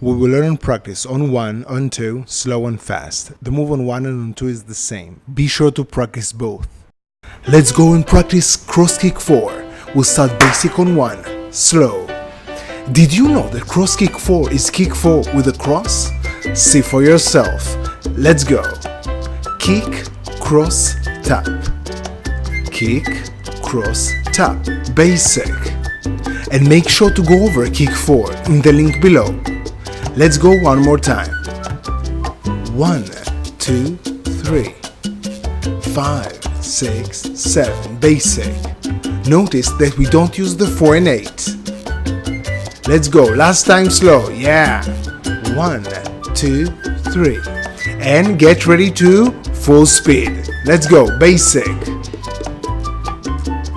We will learn and practice on 1, on 2, slow and fast. The move on 1 and on 2 is the same. Be sure to practice both. Let's go and practice cross kick 4. We'll start basic on 1, slow. Did you know that cross kick 4 is kick 4 with a cross? See for yourself. Let's go. Kick, cross, tap. Kick, cross, tap. Basic. And make sure to go over kick 4 in the link below. Let's go one more time. 1, 2, 3, 5, 6, 7. Basic. Notice that we don't use the 4 and 8. Let's go. Last time slow. Yeah. 1, 2, 3. And get ready to full speed. Let's go. Basic.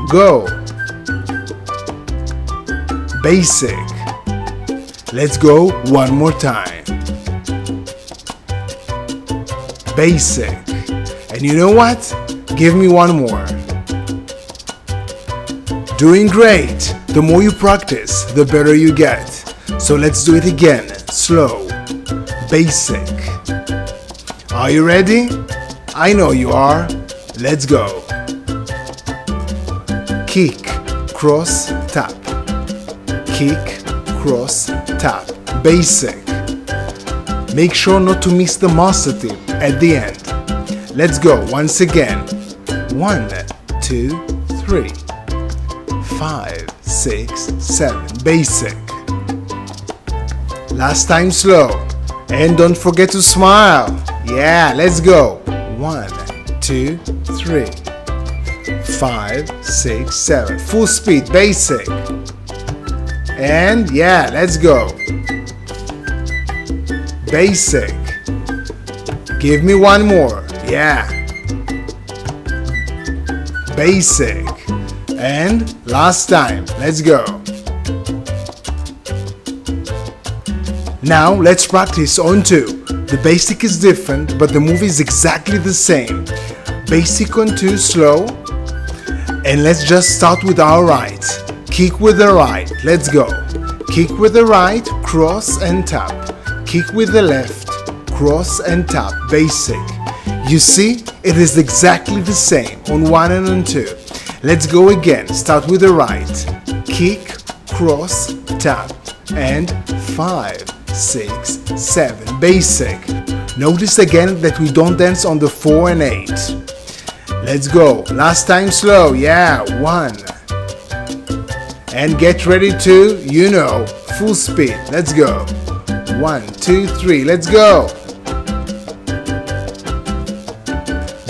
Go. Basic. Let's go one more time. Basic. And you know what? Give me one more. Doing great. The more you practice, the better you get. So let's do it again. Slow. Basic. Are you ready? I know you are. Let's go. Kick, cross, tap. Kick, cross, tap. Basic. Make sure not to miss the master tip at the end. Let's go once again. 1, 2, 3, 5, 6, 7. Basic. Last time slow. And don't forget to smile. Yeah, let's go. 1, 2, 3, 5, 6, 7. Full speed. Basic. And yeah, let's go. Basic. Give me one more. Yeah. Basic. And last time. Let's go. Now let's practice on 2. The basic is different, but the move is exactly the same. Basic on 2, slow. And let's just start with our right. Kick with the right. Let's go. Kick with the right, cross and tap. Kick with the left, cross and tap. Basic. You see, it is exactly the same on 1 and on 2. Let's go again. Start with the right. Kick, cross, tap. And 5, 6, 7. Basic. Notice again that we don't dance on the 4 and 8. Let's go. Last time slow. Yeah. 1. And get ready to, full speed. Let's go. 1, 2, 3. Let's go.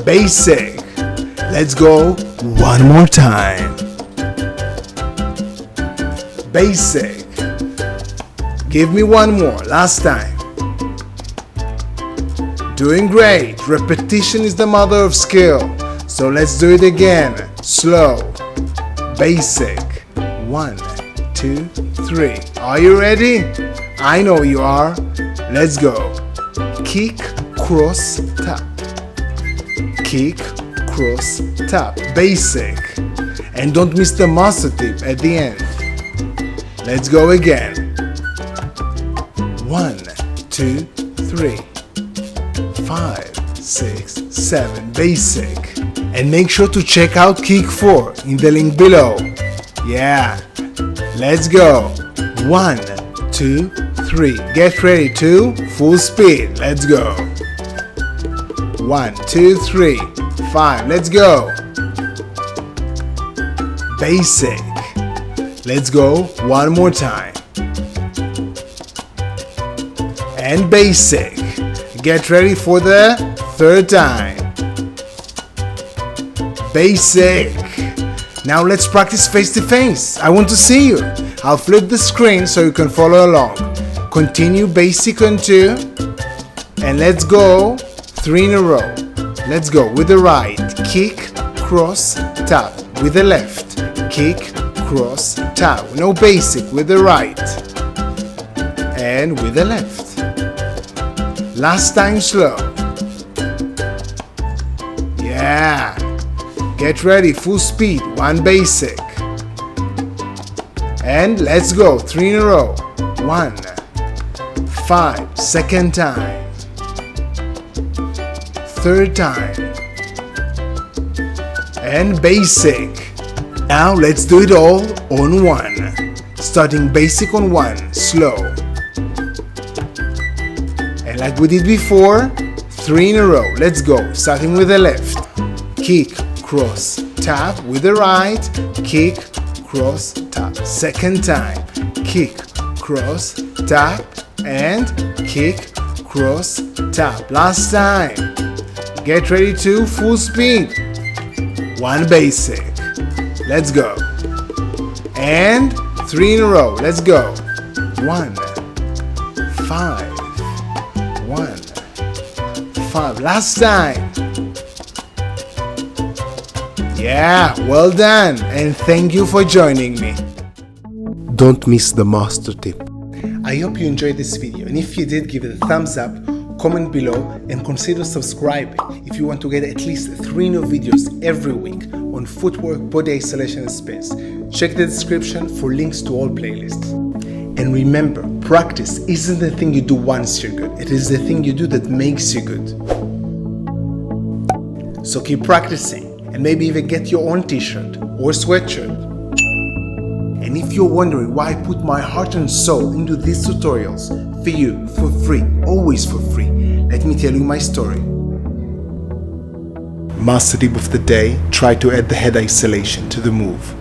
Basic. Let's go one more time. Basic. Give me one more. Last time. Doing great. Repetition is the mother of skill. So let's do it again. Slow. Basic. 1, 2, 3. Are you ready? I know you are. Let's go. Kick, cross, tap. Kick, cross, tap. Basic. And don't miss the master tip at the end. Let's go again. 1, 2, 3, 5, 6, 7. Basic. And make sure to check out kick 4 in the link below. Yeah. Let's go. 1, 2, 3. Get ready to full speed. Let's go. 1, 2, 3, 5. Let's go. Basic. Let's go one more time. And basic. Get ready for the third time. Basic. Now let's practice face to face. I want to see you. I'll flip the screen so you can follow along. Continue basic on 2. And let's go 3 in a row. Let's go with the right. Kick, cross, tap. With the left. Kick, cross, tap. No basic with the right. And with the left. Last time slow. Yeah. Get ready, full speed, 1 basic. And let's go, 3 in a row. 1, 5, second time, third time, and basic. Now let's do it all on one. Starting basic on one, slow. And like we did before, 3 in a row. Let's go. Starting with the left. Kick, cross, tap with the right. Kick, cross, tap. Second time. Kick, cross, tap, and kick, cross, tap. Last time. Get ready to full speed. 1 basic. Let's go. And 3 in a row. Let's go. 1, 5, 1, 5. Last time. Yeah, well done. And thank you for joining me. Don't miss the master tip. I hope you enjoyed this video, and if you did, give it a thumbs up, comment below, and consider subscribing if you want to get at least 3 new videos every week on footwork, body isolation and space. Check the description for links to all playlists. And remember, practice isn't the thing you do once you're good, it is the thing you do that makes you good. So keep practicing, and maybe even get your own t-shirt or sweatshirt. And if you're wondering why I put my heart and soul into these tutorials for you, for free, always for free, let me tell you my story. Master tip of the day, try to add the head isolation to the move.